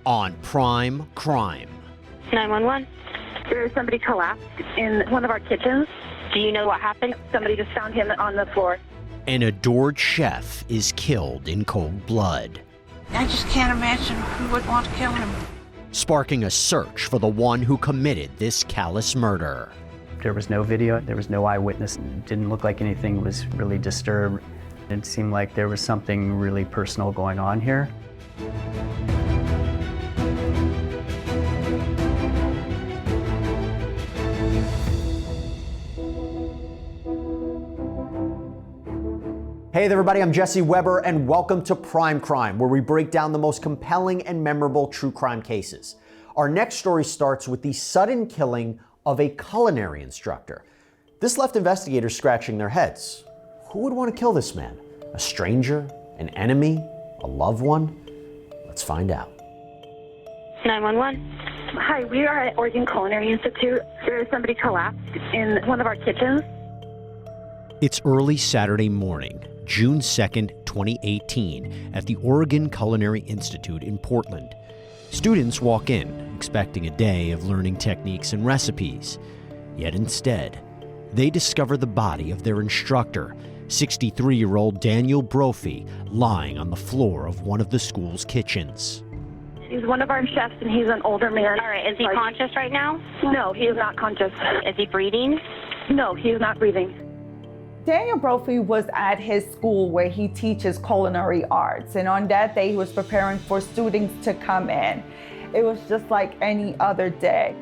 on Prime Crime. 911. There's somebody collapsed in one of our kitchens. Do you know what happened? Somebody just found him on the floor. An adored chef is killed in cold blood, I just can't imagine who would want to kill him. sparking a search for the one who committed this callous murder. There was no video, there was no eyewitness. It didn't look like anything was really disturbed. It seemed like there was something really personal going on here. Hey there, everybody, I'm Jesse Weber, and welcome to Prime Crime, where we break down the most compelling and memorable true crime cases. Our next story starts with the sudden killing of a culinary instructor. This left investigators scratching their heads. Who would want to kill this man? A stranger? An enemy? A loved one? Let's find out. 911. Hi, we are at Oregon Culinary Institute. There is somebody collapsed in one of our kitchens. It's early Saturday morning, June 2nd, 2018, at the Oregon Culinary Institute in Portland. Students walk in, expecting a day of learning techniques and recipes. Yet instead, they discover the body of their instructor, 63-year-old Daniel Brophy, lying on the floor of one of the school's kitchens. He's one of our chefs, and he's an older man. All right, is he conscious right now? No, he is not conscious. Is he breathing? No, he is not breathing. Daniel Brophy was at his school where he teaches culinary arts, and on that day he was preparing for students to come in. It was just like any other day.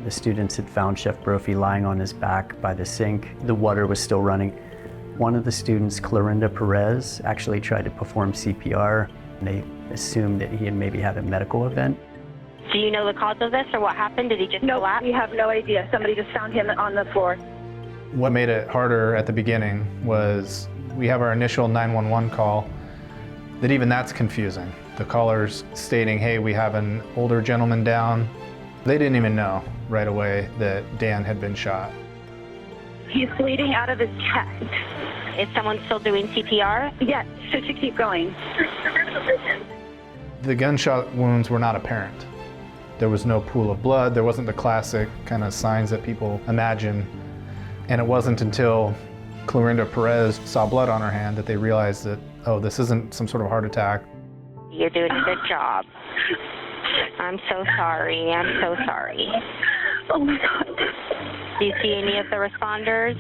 The students had found Chef Brophy lying on his back by the sink. The water was still running. One of the students, Clorinda Perez, actually tried to perform CPR. They assumed that he had maybe had a medical event. Do you know the cause of this or what happened? Did he just collapse? We have no idea. Somebody just found him on the floor. What made it harder at the beginning was we have our initial 911 call, that even that's confusing. The caller's stating, hey, we have an older gentleman down. They didn't even know right away that Dan had been shot. He's bleeding out of his chest. Is someone still doing CPR? Yes, should you keep going? The gunshot wounds were not apparent. There was no pool of blood. There wasn't the classic kind of signs that people imagine. And it wasn't until Clorinda Perez saw blood on her hand that they realized that, oh, this isn't some sort of heart attack. You're doing a good job. I'm so sorry. I'm so sorry. Oh my God. Do you see any of the responders?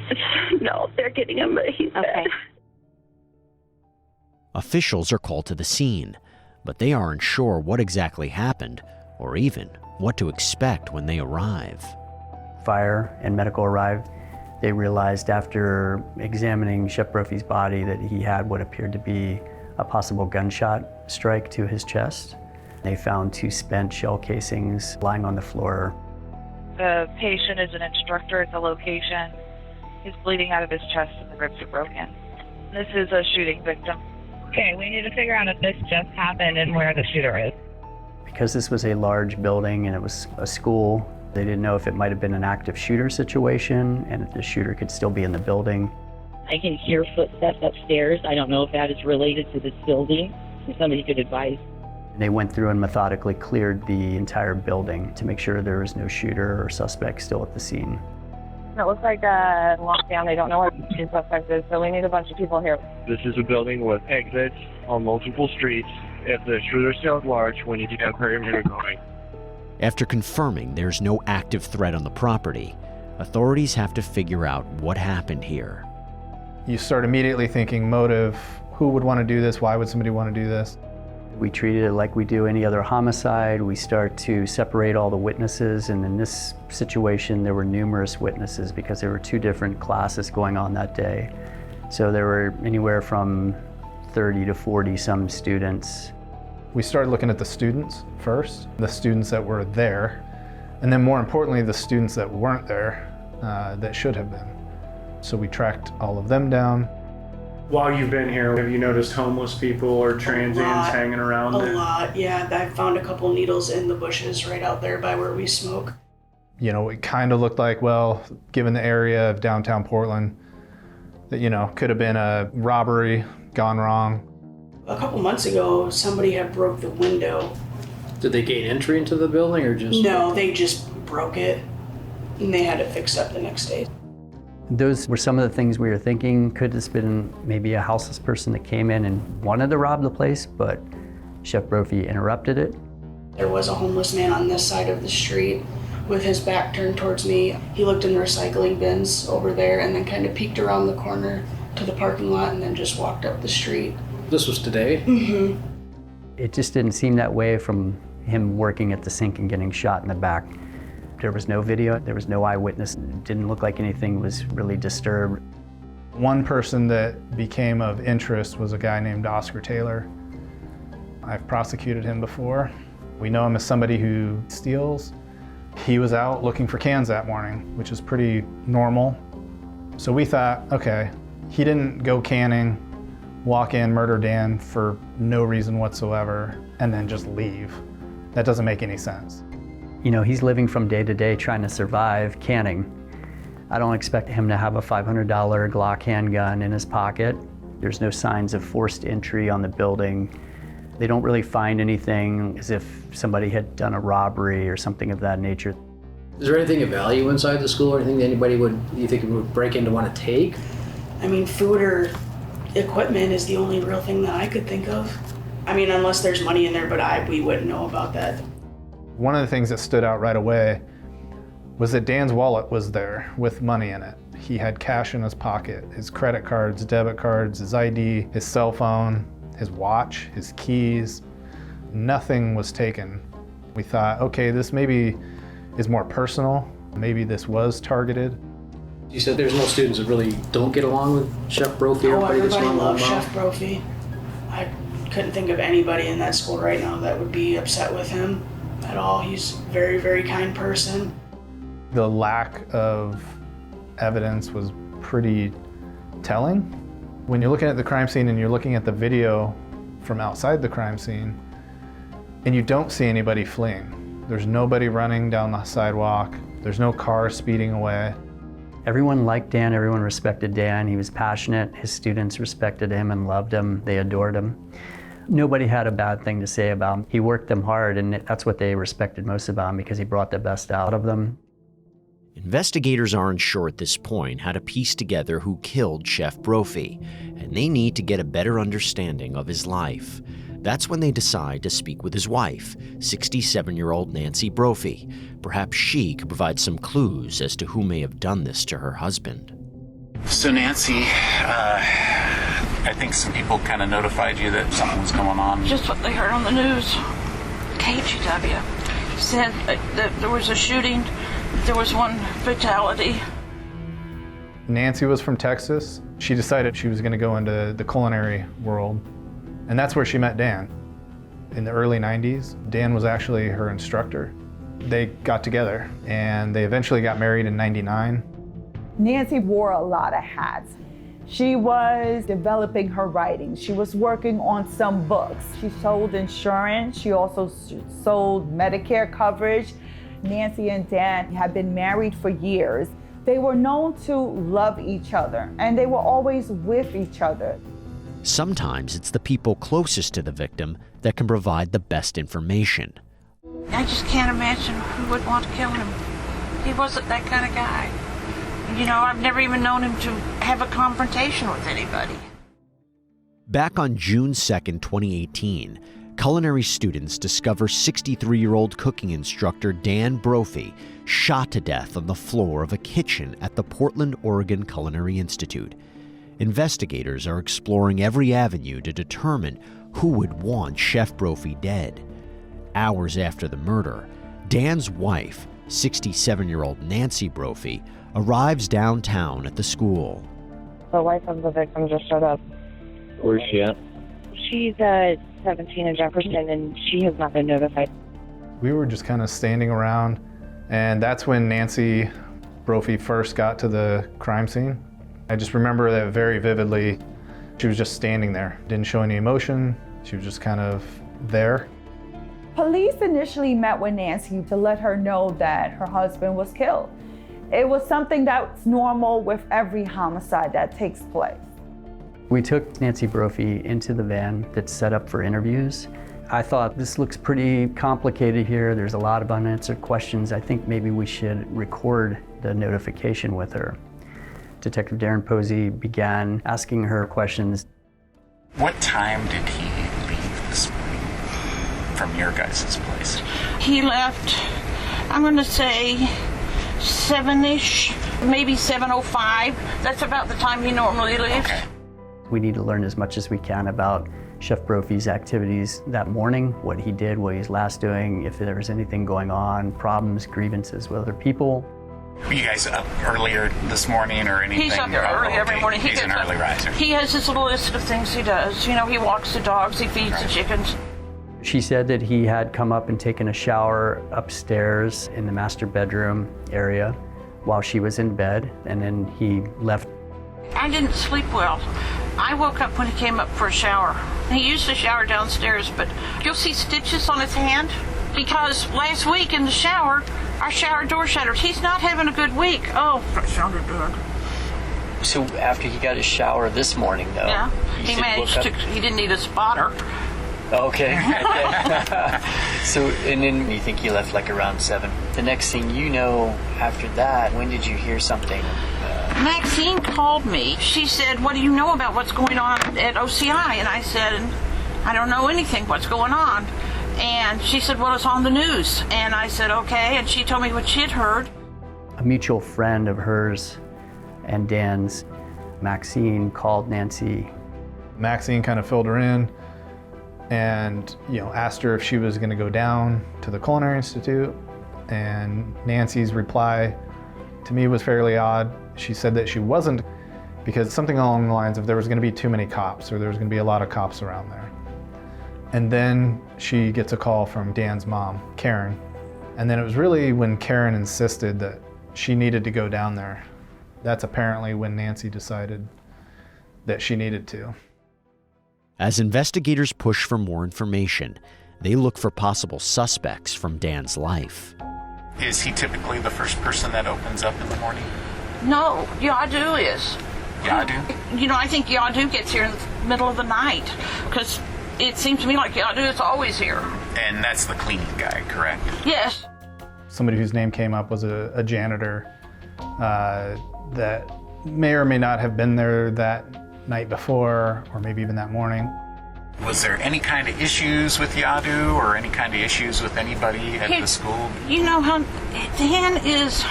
No, they're getting him, but he's Okay. dead. Officials are called to the scene, but they aren't sure what exactly happened or even what to expect when they arrive. Fire and medical arrived. They realized after examining Chef Brophy's body that he had what appeared to be a possible gunshot strike to his chest. They found 2 spent shell casings lying on the floor. The patient is an instructor at the location. He's bleeding out of his chest and the ribs are broken. This is a shooting victim. Okay, we need to figure out if this just happened and where the shooter is. Because this was a large building and it was a school, they didn't know if it might have been an active shooter situation and if the shooter could still be in the building. I can hear footsteps upstairs. I don't know if that is related to this building. If somebody could advise. They went through and methodically cleared the entire building to make sure there was no shooter or suspect still at the scene. It looks like a lockdown. They don't know where the suspect is, so we need a bunch of people here. This is a building with exits on multiple streets. If the shooter sounds large, we need to get perimeter going. After confirming there's no active threat on the property, authorities have to figure out what happened here. You start immediately thinking motive, who would want to do this? Why would somebody want to do this? We treated it like we do any other homicide. We start to separate all the witnesses, and in this situation there were numerous witnesses because there were 2 different classes going on that day. So there were anywhere from 30 to 40 some students. We started looking at the students first, the students that were there, and then more importantly, the students that weren't there that should have been. So we tracked all of them down. While you've been here, have you noticed homeless people or transients hanging around? A lot, yeah. I found a couple needles in the bushes right out there by where we smoke. You know, it kind of looked like, well, given the area of downtown Portland, that, you know, could have been a robbery gone wrong. A couple months ago, somebody had broke the window Did they gain entry into the building or just? No, they just broke it and they had it fixed up the next day. Those were some of the things we were thinking. Could this have been maybe a houseless person that came in and wanted to rob the place, but Chef Brophy interrupted it? There was a homeless man on this side of the street with his back turned towards me. He looked in the recycling bins over there and then kind of peeked around the corner to the parking lot and then just walked up the street. This was today? Mm-hmm. It just didn't seem that way from him working at the sink and getting shot in the back. There was no video, there was no eyewitness. It didn't look like anything was really disturbed. One person that became of interest was a guy named Oscar Taylor. I've prosecuted him before. We know him as somebody who steals. He was out looking for cans that morning, which is pretty normal. So we thought, okay, he didn't go canning, walk in, murder Dan for no reason whatsoever, and then just leave. That doesn't make any sense. You know, he's living from day to day trying to survive canning. I don't expect him to have a $500 Glock handgun in his pocket. There's no signs of forced entry on the building. They don't really find anything as if somebody had done a robbery or something of that nature. Is there anything of value inside the school or anything that anybody you think would break in to want to take? I mean, food or equipment is the only real thing that I could think of. I mean, unless there's money in there, but we wouldn't know about that. One of the things that stood out right away was that Dan's wallet was there with money in it. He had cash in his pocket, his credit cards, debit cards, his ID, his cell phone, his watch, his keys. Nothing was taken. We thought, okay, this maybe is more personal. Maybe this was targeted. You said there's no students that really don't get along with Chef Brophy. Oh, everybody loves Chef Brophy. I couldn't think of anybody in that school right now that would be upset with him at all. He's a very, very kind person. The lack of evidence was pretty telling. When you're looking at the crime scene and you're looking at the video from outside the crime scene, and you don't see anybody fleeing. There's nobody running down the sidewalk. There's no car speeding away. Everyone liked Dan, everyone respected Dan. He was passionate. His students respected him and loved him. They adored him. Nobody had a bad thing to say about him. He worked them hard, and that's what they respected most about him because he brought the best out of them. Investigators aren't sure at this point how to piece together who killed Chef Brophy, and they need to get a better understanding of his life. That's when they decide to speak with his wife, 67-year-old Nancy Brophy. Perhaps she could provide some clues as to who may have done this to her husband. So Nancy, I think some people kind of notified you that something was going on. Just what they heard on the news. KGW said that there was a shooting. There was one fatality. Nancy was from Texas. She decided she was going to go into the culinary world, and that's where she met Dan. In the early 90s, Dan was actually her instructor. They got together, and they eventually got married in '99. Nancy wore a lot of hats. She was developing her writing. She was working on some books. She sold insurance. She also sold Medicare coverage. Nancy and Dan had been married for years. They were known to love each other, and they were always with each other. Sometimes it's the people closest to the victim that can provide the best information. I just can't imagine who would want to kill him. He wasn't that kind of guy. You know, I've never even known him to have a confrontation with anybody. Back on June 2nd, 2018, culinary students discover 63-year-old cooking instructor Dan Brophy shot to death on the floor of a kitchen at the Portland, Oregon Culinary Institute. Investigators are exploring every avenue to determine who would want Chef Brophy dead. Hours after the murder, Dan's wife, 67-year-old Nancy Brophy, arrives downtown at the school. The wife of the victim just showed up. Where's she at? She's at 17 in Jefferson, and she has not been notified. We were just kind of standing around, and that's when Nancy Brophy first got to the crime scene. I just remember that very vividly. She was just standing there, didn't show any emotion. She was just kind of there. Police initially met with Nancy to let her know that her husband was killed. It was something that's normal with every homicide that takes place. We took Nancy Brophy into the van that's set up for interviews. I thought, this looks pretty complicated here. There's a lot of unanswered questions. I think maybe we should record the notification with her. Detective Darren Posey began asking her questions. What time did he leave this morning from your guys' place? He left, I'm going to say 7-ish, maybe 7:05. That's about the time he normally leaves. Okay. We need to learn as much as we can about Chef Brophy's activities that morning, what he did, what he's last doing, if there was anything going on, problems, grievances with other people. Were you guys up earlier this morning or anything? He's up early every morning. He's an early riser. He has his little list of things he does. You know, he walks the dogs, he feeds the chickens. She said that he had come up and taken a shower upstairs in the master bedroom area while she was in bed, and then he left. I didn't sleep well. I woke up when he came up for a shower. He used to shower downstairs, but you'll see stitches on his hand because last week in the shower, our shower door shattered. He's not having a good week. Oh, that sounded good. So after he got his shower this morning, though, yeah, he managed to. He didn't need a spotter. Okay. So, and then you think he left like around 7. The next thing you know, after that, when did you hear something? Maxine called me. She said, "What do you know about what's going on at OCI?" And I said, "I don't know anything. What's going on?" And she said, "Well, it's on the news." And I said, "Okay." And she told me what she'd heard. A mutual friend of hers and Dan's, Maxine, called Nancy. Maxine kind of filled her in and, asked her if she was going to go down to the Culinary Institute. And Nancy's reply to me was fairly odd. She said that she wasn't, because something along the lines of there was going to be too many cops, or there was going to be a lot of cops around there. And then she gets a call from Dan's mom, Karen. And then it was really when Karen insisted that she needed to go down there. That's apparently when Nancy decided that she needed to. As investigators push for more information, they look for possible suspects from Dan's life. Is he typically the first person that opens up in the morning? No, Yadu is. Yadu? I think Yadu gets here in the middle of the night, because it seems to me like Yadu is always here. And that's the cleaning guy, correct? Yes. Somebody whose name came up was a janitor that may or may not have been there that night before, or maybe even that morning. Was there any kind of issues with Yadu or any kind of issues with anybody at the school? You know how Dan is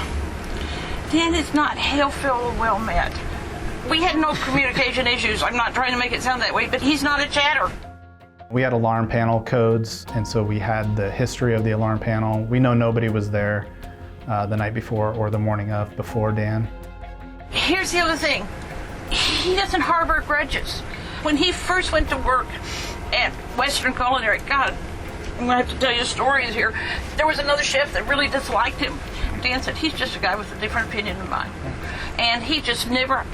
not hail-filled well met. We had no communication issues. I'm not trying to make it sound that way, but he's not a chatter. We had alarm panel codes, and so we had the history of the alarm panel. We know nobody was there the night before or the morning of before Dan. Here's the other thing. He doesn't harbor grudges. When he first went to work at Western Culinary, God, I'm going to have to tell you stories here. There was another chef that really disliked him. Dan said, "He's just a guy with a different opinion than mine." And he just never,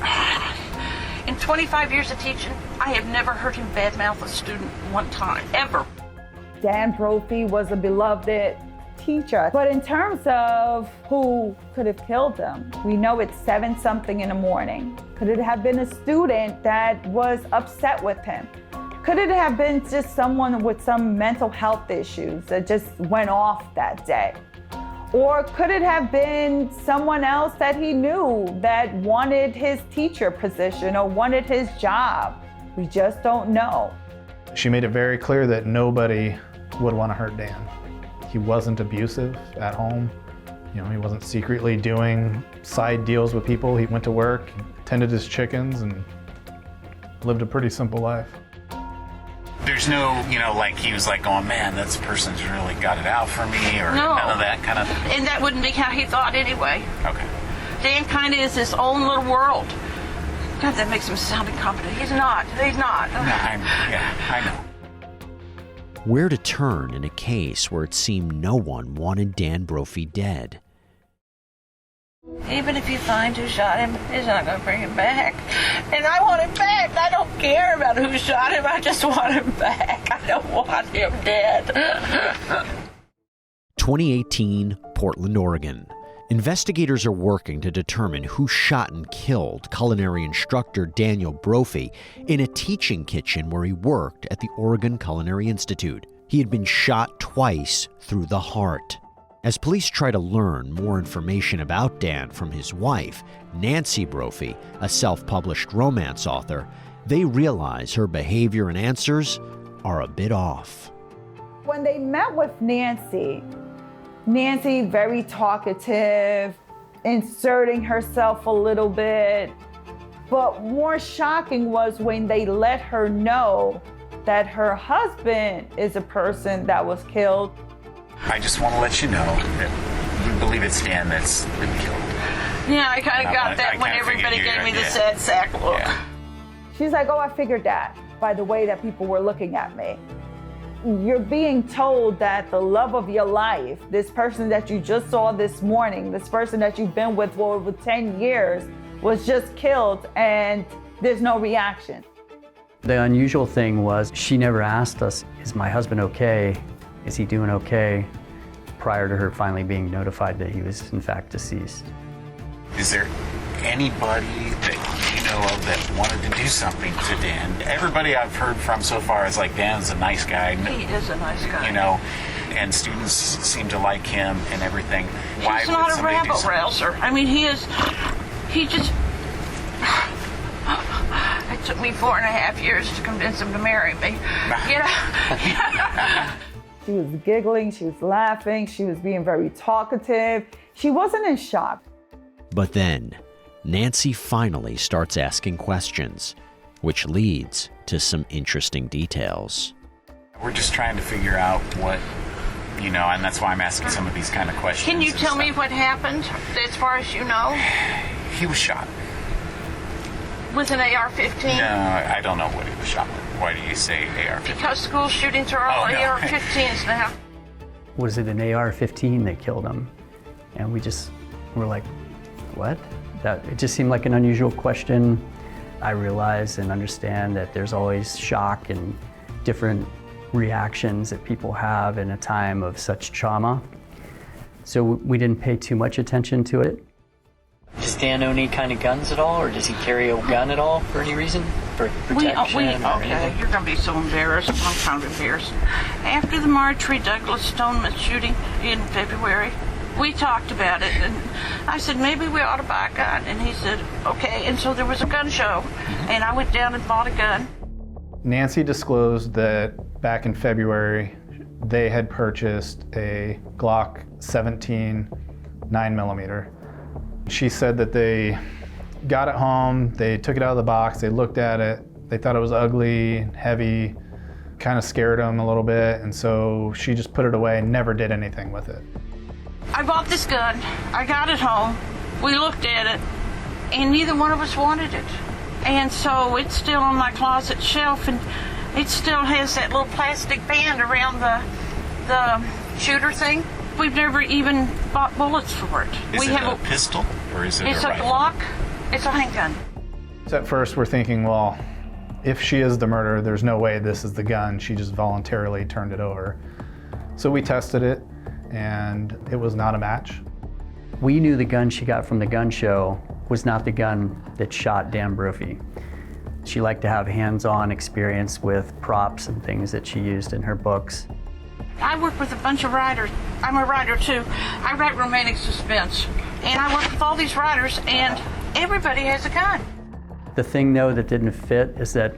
in 25 years of teaching, I have never heard him badmouth a student one time, ever. Dan Brophy was a beloved teacher. But in terms of who could have killed him, we know it's 7-something in the morning. Could it have been a student that was upset with him? Could it have been just someone with some mental health issues that just went off that day? Or could it have been someone else that he knew that wanted his teacher position or wanted his job? We just don't know. She made it very clear that nobody would want to hurt Dan. He wasn't abusive at home. He wasn't secretly doing side deals with people. He went to work, tended his chickens, and lived a pretty simple life. There's no, like he was like going, "Man, this person's really got it out for me," or none of that kind of. And that wouldn't be how he thought anyway. Okay. Dan kind of is his own little world. God, that makes him sound incompetent. He's not. He's not. No, I know. Where to turn in a case where it seemed no one wanted Dan Brophy dead? Even if you find who shot him, it's not going to bring him back. And I want him back. I don't care about who shot him. I just want him back. I don't want him dead. 2018, Portland, Oregon. Investigators are working to determine who shot and killed culinary instructor Daniel Brophy in a teaching kitchen where he worked at the Oregon Culinary Institute. He had been shot twice through the heart. As police try to learn more information about Dan from his wife, Nancy Brophy, a self-published romance author, they realize her behavior and answers are a bit off. When they met with Nancy, very talkative, inserting herself a little bit. But more shocking was when they let her know that her husband is a person that was killed. I just want to let you know that we believe it's Dan that's been killed. Yeah, I kind of got that when everybody gave me the sad sack look. Yeah. She's like, oh, I figured that by the way that people were looking at me. You're being told that the love of your life, this person that you just saw this morning, this person that you've been with for over 10 years, was just killed, and there's no reaction. The unusual thing was she never asked us, is my husband okay? Is he doing okay? Prior to her finally being notified that he was in fact deceased. Is there anybody that you know of that wanted to do something to Dan? Everybody I've heard from so far is like, Dan's a nice guy. He is a nice guy. You know, and students seem to like him and everything. Why He's would not a somebody do something? rabble-rouser. I mean, he just... It took me 4.5 years to convince him to marry me. You know? She was giggling, she was laughing, she was being very talkative. She wasn't in shock. But then, Nancy finally starts asking questions, which leads to some interesting details. We're just trying to figure out what, you know, and that's why I'm asking some of these kind of questions. Can you tell me what happened, as far as you know? He was shot. With an AR-15? No, I don't know what he was shot with. Why do you say AR-15? Because school shootings are all AR-15s now. Was it an AR-15 that killed him? And we just were like, what? It just seemed like an unusual question. I realize and understand that there's always shock and different reactions that people have in a time of such trauma. So we didn't pay too much attention to it. Does Dan own any kind of guns at all, or does he carry a gun at all for any reason? For protection or anything? You're going to be so embarrassed. I'm kind of embarrassed. After the Marjorie Douglas Stoneman shooting in February, we talked about it, and I said, maybe we ought to buy a gun. And he said, okay. And so there was a gun show, and I went down and bought a gun. Nancy disclosed that back in February, they had purchased a Glock 17 9mm. She said that they got it home, they took it out of the box, they looked at it, they thought it was ugly, heavy, kind of scared them a little bit, and so she just put it away and never did anything with it. I bought this gun, I got it home, we looked at it, and neither one of us wanted it. And so it's still on my closet shelf, and it still has that little plastic band around the shooter thing. We've never even bought bullets for it. Is it a pistol, or is it it's a a rifle? Glock. It's a handgun. So at first we're thinking, well, if she is the murderer, there's no way this is the gun. She just voluntarily turned it over. So we tested it, and it was not a match. We knew the gun she got from the gun show was not the gun that shot Dan Brophy. She liked to have hands-on experience with props and things that she used in her books. I work with a bunch of writers. I'm a writer too. I write romantic suspense. And I work with all these writers, and everybody has a gun. The thing, though, that didn't fit is that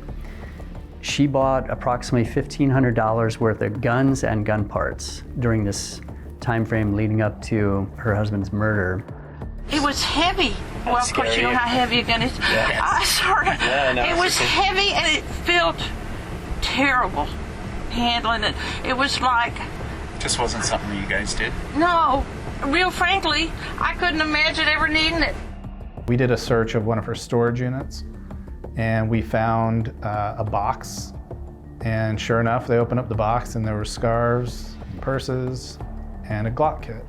she bought approximately $1,500 worth of guns and gun parts during this time frame leading up to her husband's murder. It was heavy. Well, of course, you know how heavy a gun is. Yeah. I'm sorry. Yeah, no, it was heavy, and it felt terrible handling it. It was like... Just wasn't something you guys did? No. Real frankly, I couldn't imagine ever needing it. We did a search of one of her storage units, and we found a box. And sure enough, they opened up the box, and there were scarves, purses, and a Glock kit.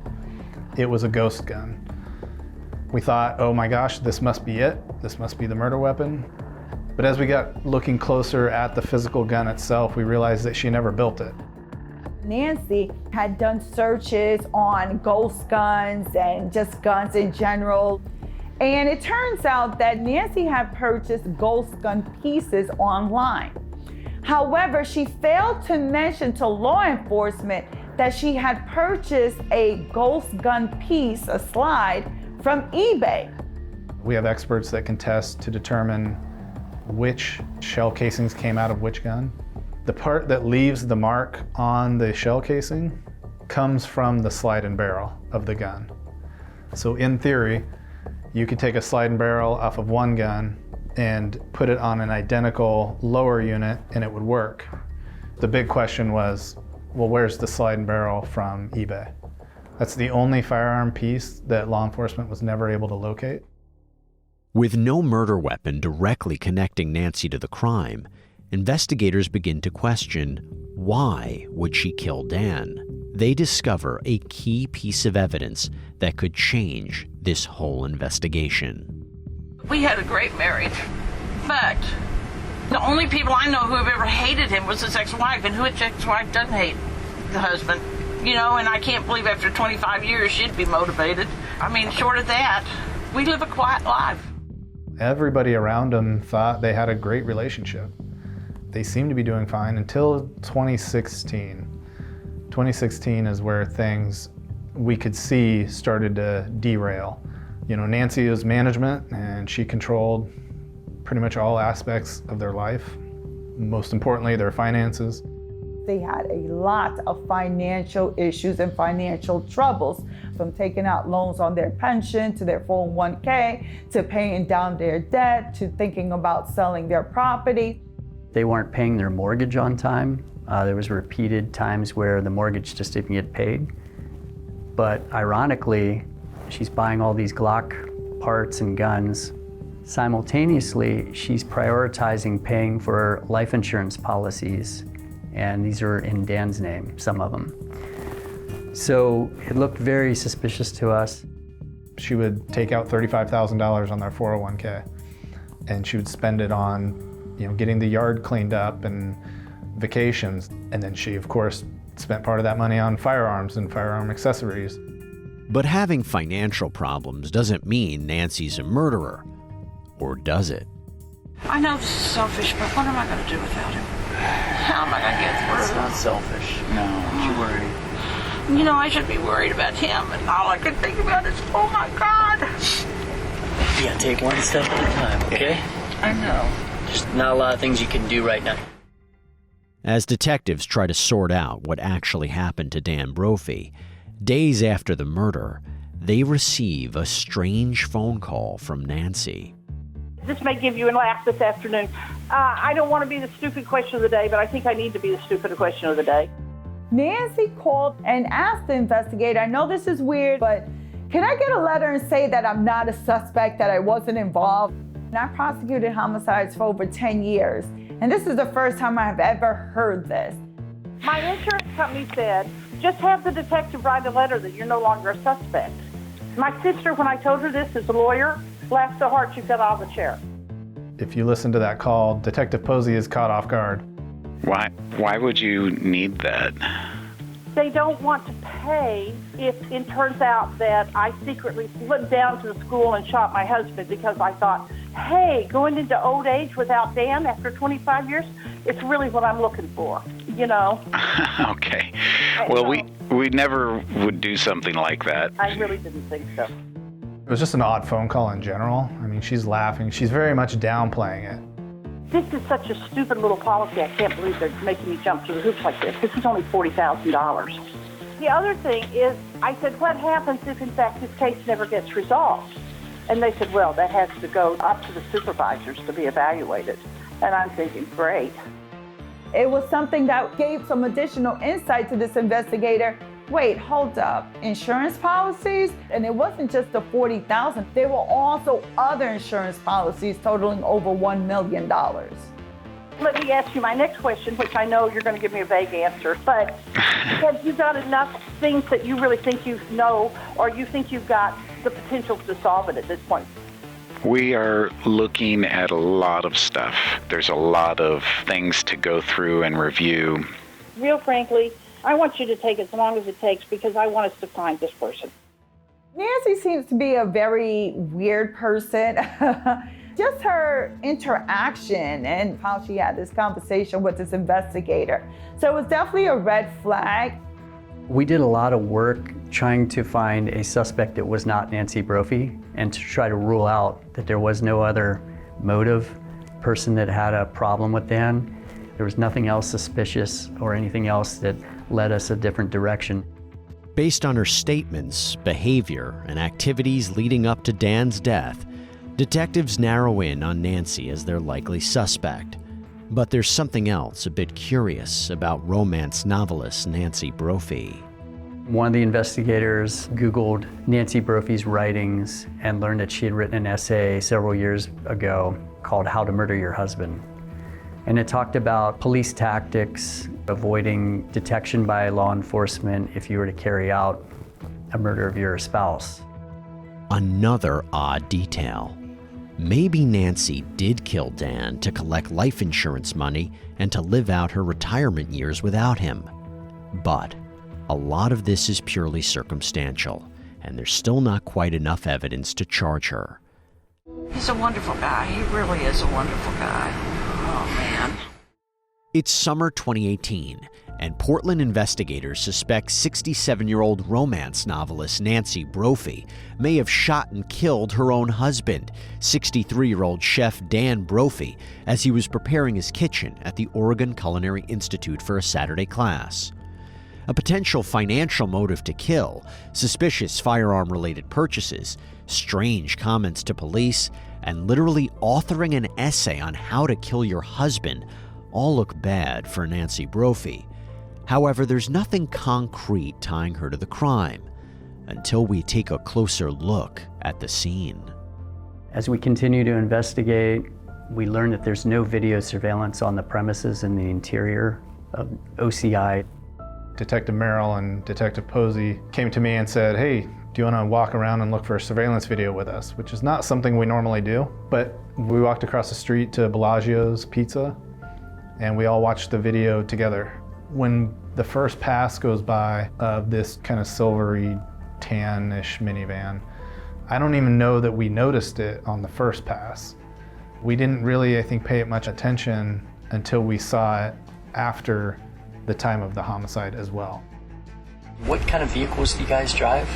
It was a ghost gun. We thought, oh my gosh, this must be it. This must be the murder weapon. But as we got looking closer at the physical gun itself, we realized that she never built it. Nancy had done searches on ghost guns and just guns in general. And it turns out that Nancy had purchased ghost gun pieces online. However, she failed to mention to law enforcement that she had purchased a ghost gun piece, a slide, from eBay. We have experts that can test to determine which shell casings came out of which gun. The part that leaves the mark on the shell casing comes from the slide and barrel of the gun. So in theory, you could take a slide and barrel off of one gun and put it on an identical lower unit and it would work. The big question was, well, where's the slide and barrel from eBay? That's the only firearm piece that law enforcement was never able to locate. With no murder weapon directly connecting Nancy to the crime, investigators begin to question, why would she kill Dan? They discover a key piece of evidence that could change this whole investigation. We had a great marriage, but the only people I know who have ever hated him was his ex-wife, and which ex-wife doesn't hate the husband? You know, and I can't believe after 25 years she'd be motivated. I mean, short of that, we live a quiet life. Everybody around him thought they had a great relationship. They seemed to be doing fine until 2016. 2016 is where things we could see started to derail. You know, Nancy was management and she controlled pretty much all aspects of their life. Most importantly, their finances. They had a lot of financial issues and financial troubles, from taking out loans on their pension to their 401k, to paying down their debt, to thinking about selling their property. They weren't paying their mortgage on time. There was repeated times where the mortgage just didn't get paid. But ironically, she's buying all these Glock parts and guns. Simultaneously, she's prioritizing paying for life insurance policies. And these are in Dan's name, some of them. So it looked very suspicious to us. She would take out $35,000 on their 401k, and she would spend it on, you know, getting the yard cleaned up and vacations. And then she, of course, spent part of that money on firearms and firearm accessories. But having financial problems doesn't mean Nancy's a murderer. Or does it? I know this is selfish, but what am I going to do without him? How am I going to get through? It's not selfish. No, don't you worry. You know, I should be worried about him, and all I can think about is, oh my God. You gotta take one step at a time, okay? I know. There's not a lot of things you can do right now. As detectives try to sort out what actually happened to Dan Brophy, days after the murder, they receive a strange phone call from Nancy. This may give you a laugh this afternoon. I don't want to be the stupid question of the day, but I think I need to be the stupid question of the day. Nancy called and asked the investigator, I know this is weird, but can I get a letter and say that I'm not a suspect, that I wasn't involved? And I prosecuted homicides for over 10 years, and this is the first time I've ever heard this. My insurance company said, just have the detective write a letter that you're no longer a suspect. My sister, when I told her this as a lawyer, laughed so hard she fell out of the chair. If you listen to that call, Detective Posey is caught off guard. Why would you need that? They don't want to pay if it turns out that I secretly slipped down to the school and shot my husband because I thought, hey, going into old age without Dan after 25 years, it's really what I'm looking for, you know? Okay. Well, we never would do something like that. I really didn't think so. It was just an odd phone call in general. I mean, she's laughing. She's very much downplaying it. This is such a stupid little policy. I can't believe they're making me jump through the hoops like this. This is only $40,000. The other thing is, I said, what happens if, in fact, this case never gets resolved? And they said, well, that has to go up to the supervisors to be evaluated. And I'm thinking, great. It was something that gave some additional insight to this investigator. Wait, hold up, insurance policies? And it wasn't just the $40,000, there were also other insurance policies totaling over $1 million. Let me ask you my next question, which I know you're going to give me a vague answer, but have you got enough things that you really think you know, or you think you've got the potential to solve it at this point? We are looking at a lot of stuff. There's a lot of things to go through and review. Real frankly, I want you to take as long as it takes because I want us to find this person. Nancy seems to be a very weird person. just her interaction and how she had this conversation with this investigator. So it was definitely a red flag. We did a lot of work trying to find a suspect that was not Nancy Brophy and to try to rule out that there was no other motive, person that had a problem with Dan. There was nothing else suspicious or anything else that led us a different direction. Based on her statements, behavior, and activities leading up to Dan's death, detectives narrow in on Nancy as their likely suspect. But there's something else a bit curious about romance novelist Nancy Brophy. One of the investigators Googled Nancy Brophy's writings and learned that she had written an essay several years ago called How to Murder Your Husband. And it talked about police tactics, avoiding detection by law enforcement if you were to carry out a murder of your spouse. Another odd detail. Maybe Nancy did kill Dan to collect life insurance money and to live out her retirement years without him. But a lot of this is purely circumstantial, and there's still not quite enough evidence to charge her. He's a wonderful guy. He really is a wonderful guy. Oh, man. It's summer 2018, and Portland investigators suspect 67-year-old romance novelist Nancy Brophy may have shot and killed her own husband, 63-year-old chef Dan Brophy, as he was preparing his kitchen at the Oregon Culinary Institute for a Saturday class. A potential financial motive to kill, suspicious firearm-related purchases, strange comments to police, and literally authoring an essay on how to kill your husband all look bad for Nancy Brophy. However, there's nothing concrete tying her to the crime until we take a closer look at the scene. As we continue to investigate, we learn that there's no video surveillance on the premises in the interior of OCI. Detective Merrill and Detective Posey came to me and said, hey, do you want to walk around and look for a surveillance video with us? Which is not something we normally do, but we walked across the street to Bellagio's Pizza and we all watched the video together. When the first pass goes by of this kind of silvery tan-ish minivan, I don't even know that we noticed it on the first pass. We didn't really, I think, pay it much attention until we saw it after the time of the homicide as well. What kind of vehicles do you guys drive?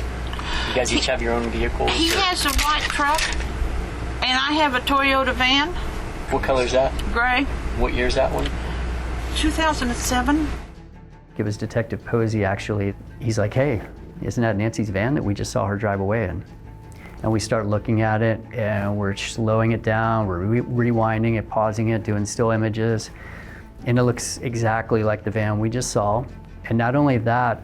You guys each have your own vehicles? He has a white truck, and I have a Toyota van. What color is that? Gray. What year is that one? 2007. It was Detective Posey, actually. He's like, hey, isn't that Nancy's van that we just saw her drive away in? And we start looking at it, and we're slowing it down, we're rewinding it, pausing it, doing still images, and it looks exactly like the van we just saw. And not only that,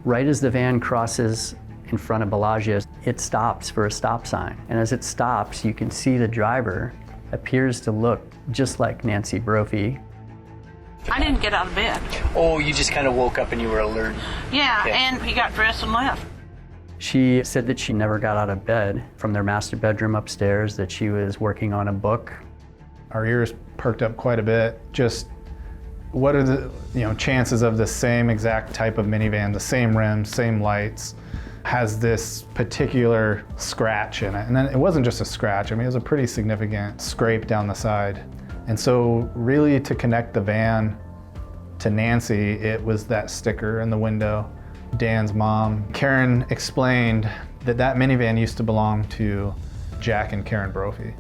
right as the van crosses in front of Bellagio, it stops for a stop sign. And as it stops, you can see the driver appears to look just like Nancy Brophy. I didn't get out of bed. Oh, you just kind of woke up and you were alert. Yeah, Okay. And he got dressed and left. She said that she never got out of bed from their master bedroom upstairs, that she was working on a book. Our ears perked up quite a bit. Just what are the chances of the same exact type of minivan, the same rims, same lights, has this particular scratch in it? And then it wasn't just a scratch, I mean, it was a pretty significant scrape down the side. And so really to connect the van to Nancy, it was that sticker in the window. Dan's mom, Karen, explained that that minivan used to belong to Jack and Karen Brophy,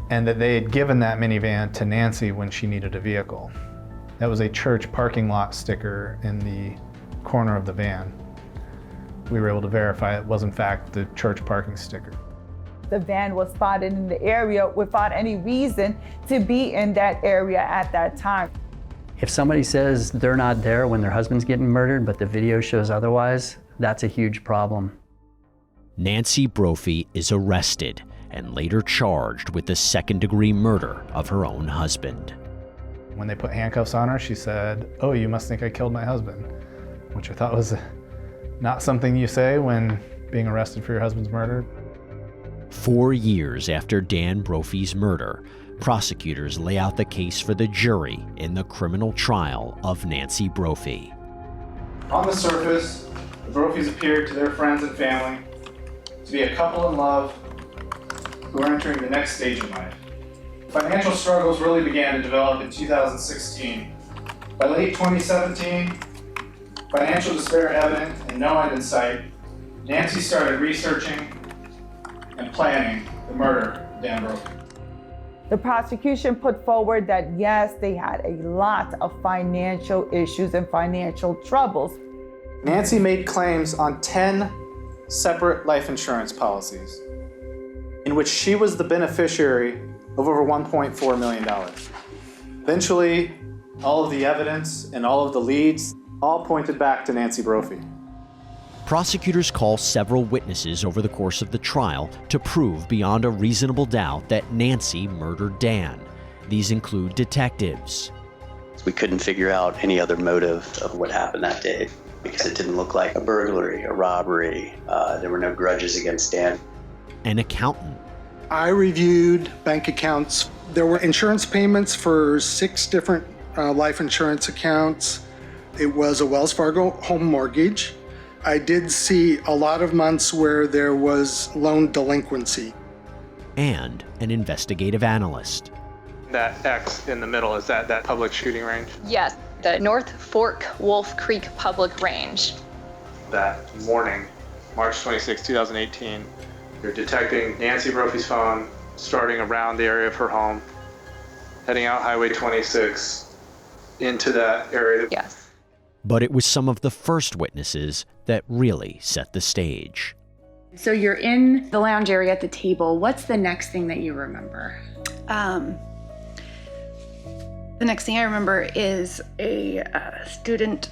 and that they had given that minivan to Nancy when she needed a vehicle. That was a church parking lot sticker in the corner of the van. We were able to verify it was in fact the church parking sticker. The van was spotted in the area without any reason to be in that area at that time. If somebody says they're not there when their husband's getting murdered, but the video shows otherwise, that's a huge problem. Nancy Brophy is arrested and later charged with the second-degree murder of her own husband. When they put handcuffs on her, she said, "Oh, you must think I killed my husband," which I thought was not something you say when being arrested for your husband's murder. 4 years after Dan Brophy's murder, prosecutors lay out the case for the jury in the criminal trial of Nancy Brophy. On the surface, the Brophies appeared to their friends and family to be a couple in love who are entering the next stage in life. Financial struggles really began to develop in 2016. By late 2017, financial despair evident and no end in sight, Nancy started researching and planning the murder of Dan Brophy. The prosecution put forward that yes, they had a lot of financial issues and financial troubles. Nancy made claims on 10 separate life insurance policies in which she was the beneficiary of over $1.4 million. Eventually, all of the evidence and all of the leads all pointed back to Nancy Brophy. Prosecutors call several witnesses over the course of the trial to prove beyond a reasonable doubt that Nancy murdered Dan. These include detectives. We couldn't figure out any other motive of what happened that day because it didn't look like a burglary, a robbery. There were no grudges against Dan. An accountant. I reviewed bank accounts. There were insurance payments for 6 different life insurance accounts. It was a Wells Fargo home mortgage. I did see a lot of months where there was loan delinquency. And an investigative analyst. That X in the middle, is that public shooting range? Yes, the North Fork Wolf Creek Public Range. That morning, March 26, 2018, you're detecting Nancy Brophy's phone, starting around the area of her home, heading out Highway 26 into that area. Yes. But it was some of the first witnesses that really set the stage. So you're in the lounge area at the table. What's the next thing that you remember? The next thing I remember is a student,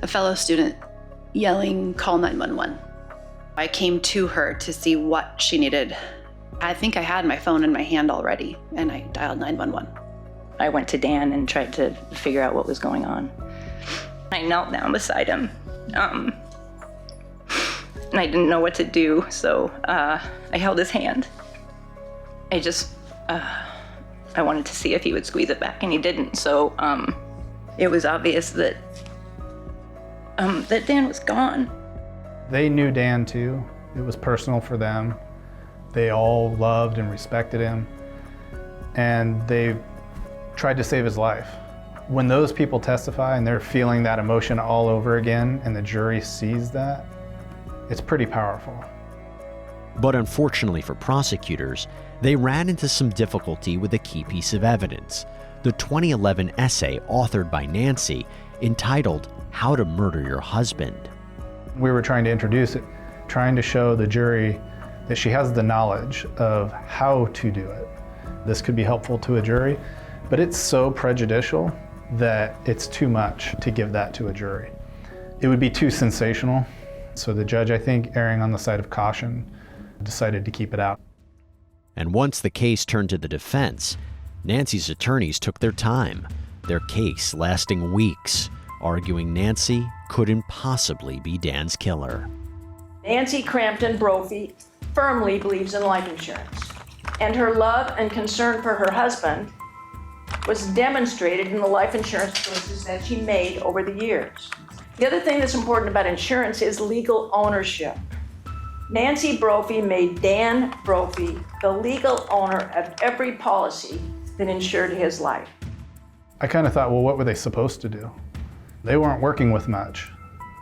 a fellow student, yelling, "Call 911." I came to her to see what she needed. I think I had my phone in my hand already, and I dialed 911. I went to Dan and tried to figure out what was going on. I knelt down beside him, and I didn't know what to do, so I held his hand. I wanted to see if he would squeeze it back, and he didn't, so it was obvious that Dan was gone. They knew Dan too. It was personal for them. They all loved and respected him, and they tried to save his life. When those people testify and they're feeling that emotion all over again and the jury sees that, it's pretty powerful. But unfortunately for prosecutors, they ran into some difficulty with a key piece of evidence, the 2011 essay authored by Nancy entitled "How to Murder Your Husband." We were trying to introduce it, trying to show the jury that she has the knowledge of how to do it. This could be helpful to a jury, but it's so prejudicial that it's too much to give that to a jury. It would be too sensational. So the judge, I think, erring on the side of caution, decided to keep it out. And once the case turned to the defense, Nancy's attorneys took their time, their case lasting weeks, arguing Nancy couldn't possibly be Dan's killer. Nancy Crampton-Brophy firmly believes in life insurance, and her love and concern for her husband was demonstrated in the life insurance choices that she made over the years. The other thing that's important about insurance is legal ownership. Nancy Brophy made Dan Brophy the legal owner of every policy that insured his life. I kind of thought, well, what were they supposed to do? They weren't working with much.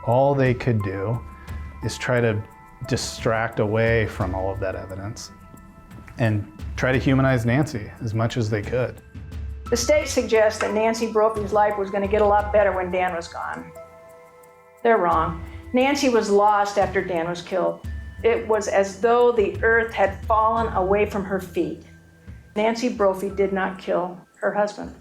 All they could do is try to distract away from all of that evidence and try to humanize Nancy as much as they could. The state suggests that Nancy Brophy's life was going to get a lot better when Dan was gone. They're wrong. Nancy was lost after Dan was killed. It was as though the earth had fallen away from her feet. Nancy Brophy did not kill her husband.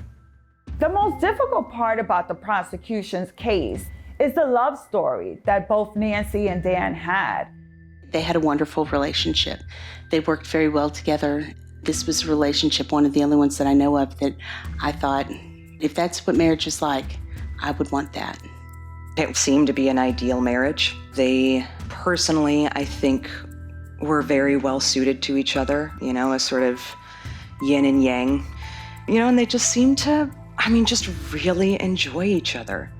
The most difficult part about the prosecution's case is the love story that both Nancy and Dan had. They had a wonderful relationship. They worked very well together. This was a relationship, one of the only ones that I know of, that I thought, if that's what marriage is like, I would want that. It seemed to be an ideal marriage. They personally, I think, were very well suited to each other, a sort of yin and yang, and they just seemed to, just really enjoy each other.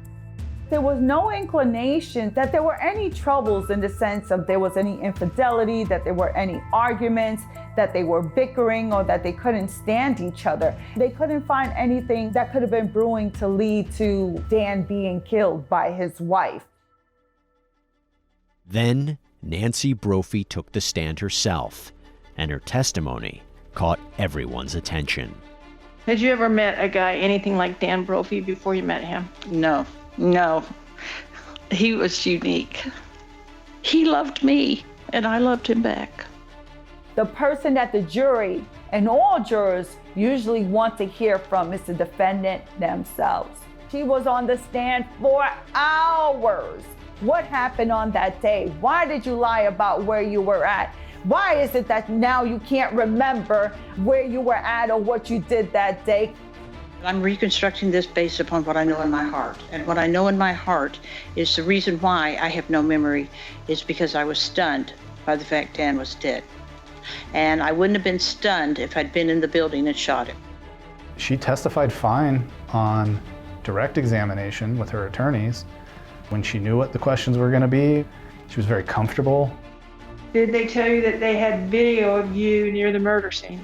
There was no inclination that there were any troubles in the sense of there was any infidelity, that there were any arguments, that they were bickering, or that they couldn't stand each other. They couldn't find anything that could have been brewing to lead to Dan being killed by his wife. Then Nancy Brophy took the stand herself, and her testimony caught everyone's attention. Had you ever met a guy anything like Dan Brophy before you met him? No. He was unique. He loved me, and I loved him back. The person that the jury and all jurors usually want to hear from is the defendant themselves. She was on the stand for hours. What happened on that day? Why did you lie about where you were at? Why is it that now you can't remember where you were at or what you did that day? I'm reconstructing this based upon what I know in my heart. And what I know in my heart is the reason why I have no memory is because I was stunned by the fact Dan was dead. And I wouldn't have been stunned if I'd been in the building and shot him. She testified fine on direct examination with her attorneys. When she knew what the questions were going to be, she was very comfortable. Did they tell you that they had video of you near the murder scene?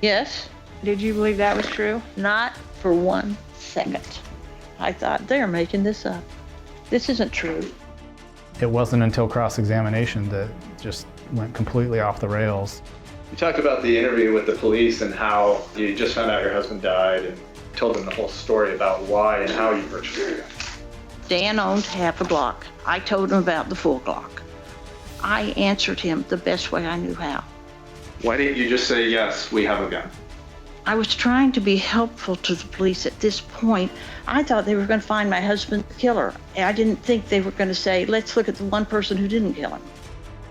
Yes. Did you believe that was true? Not for 1 second. I thought, they're making this up. This isn't true. It wasn't until cross-examination that just went completely off the rails. You talked about the interview with the police and how you just found out your husband died and told them the whole story about why and how you purchased it. Dan owned half a block. I told him about the full block. I answered him the best way I knew how. Why didn't you just say, yes, we have a gun? I was trying to be helpful to the police at this point. I thought they were going to find my husband's killer. I didn't think they were going to say, let's look at the one person who didn't kill him.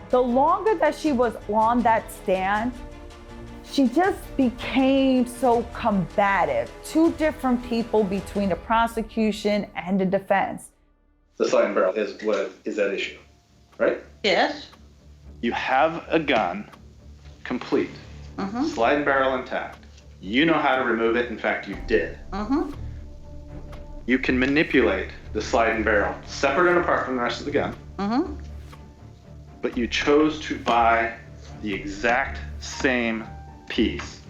The longer that she was on that stand, she just became so combative. Two different people between the prosecution and the defense. The slide and barrel is what is at issue, right? Yes. You have a gun, complete, slide and barrel intact. You know how to remove it. In fact, you did. You can manipulate the slide and barrel separate and apart from the rest of the gun. But you chose to buy the exact same piece.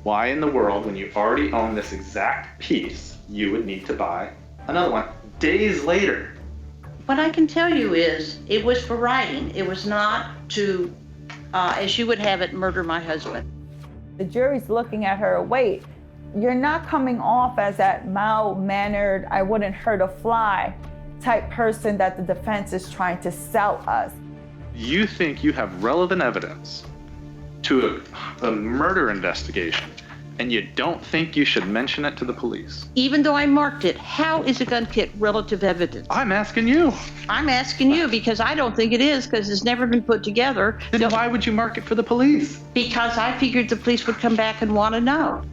Why in the world, when you already own this exact piece, you would need to buy another one days later? What I can tell you is it was for writing. It was not to, as you would have it, murder my husband. The jury's looking at her, wait, you're not coming off as that mild-mannered, I wouldn't hurt a fly type person that the defense is trying to sell us. You think you have relevant evidence to a murder investigation, and you don't think you should mention it to the police? Even though I marked it, how is it going to get relative evidence? I'm asking you. I'm asking you because I don't think it is, because it's never been put together. Then why would you mark it for the police? Because I figured the police would come back and want to know.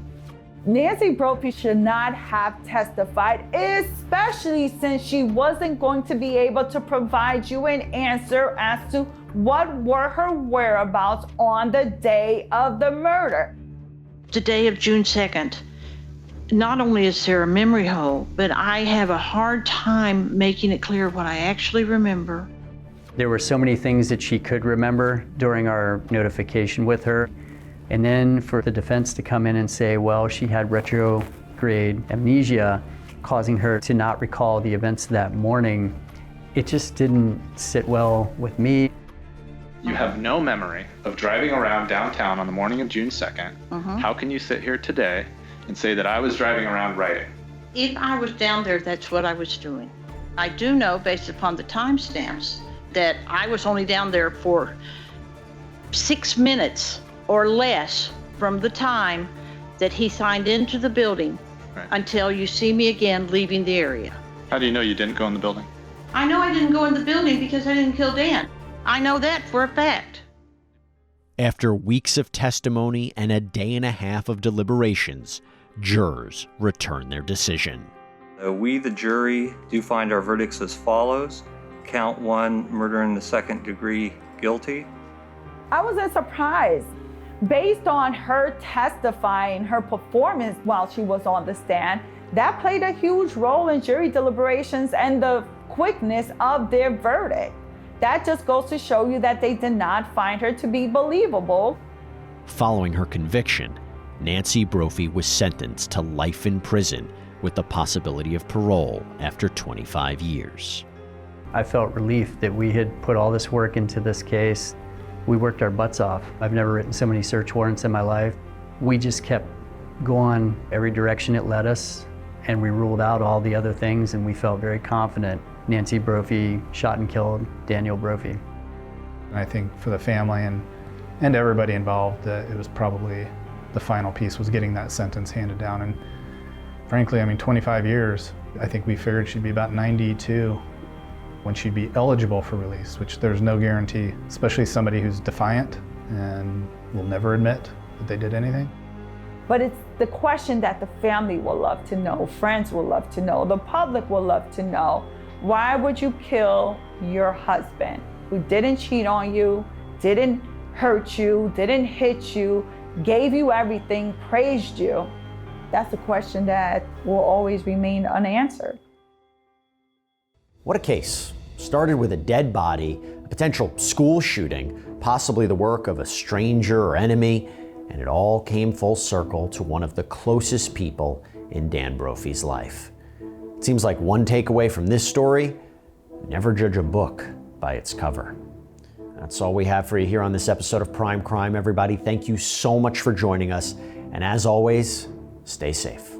Nancy Brophy should not have testified, especially since she wasn't going to be able to provide you an answer as to what were her whereabouts on the day of the murder. The day of June 2nd, not only is there a memory hole, but I have a hard time making it clear what I actually remember. There were so many things that she could remember during our notification with her. And then for the defense to come in and say, well, she had retrograde amnesia, causing her to not recall the events that morning, it just didn't sit well with me. You have no memory of driving around downtown on the morning of June 2nd. How can you sit here today and say that I was driving around writing? If I was down there, that's what I was doing. I do know, based upon the timestamps, that I was only down there for 6 minutes or less from the time that he signed into the building until you see me again leaving the area. How do you know you didn't go in the building? I know I didn't go in the building because I didn't kill Dan. I know that for a fact. After weeks of testimony and a day and a half of deliberations, jurors return their decision. We, the jury, do find our verdicts as follows. Count 1, murder in the second degree, guilty. I was surprised. Based on her testifying, her performance while she was on the stand, That played a huge role in jury deliberations and the quickness of their verdict. That just goes to show you that they did not find her to be believable. Following her conviction, Nancy Brophy was sentenced to life in prison with the possibility of parole after 25 years. I felt relief that we had put all this work into this case. We worked our butts off. I've never written so many search warrants in my life. We just kept going every direction it led us, and we ruled out all the other things, and we felt very confident. Nancy Brophy shot and killed Daniel Brophy. I think for the family and everybody involved, it was probably the final piece was getting that sentence handed down. And frankly, 25 years, I think we figured she'd be about 92 when she'd be eligible for release, which there's no guarantee, especially somebody who's defiant and will never admit that they did anything. But it's the question that the family will love to know, friends will love to know, the public will love to know. Why would you kill your husband who didn't cheat on you, didn't hurt you, didn't hit you, gave you everything, praised you? That's a question that will always remain unanswered. What a case. Started with a dead body, a potential school shooting, possibly the work of a stranger or enemy, and it all came full circle to one of the closest people in Dan Brophy's life. It seems like one takeaway from this story: never judge a book by its cover. That's all we have for you here on this episode of Prime Crime, everybody. Thank you so much for joining us, and as always, stay safe.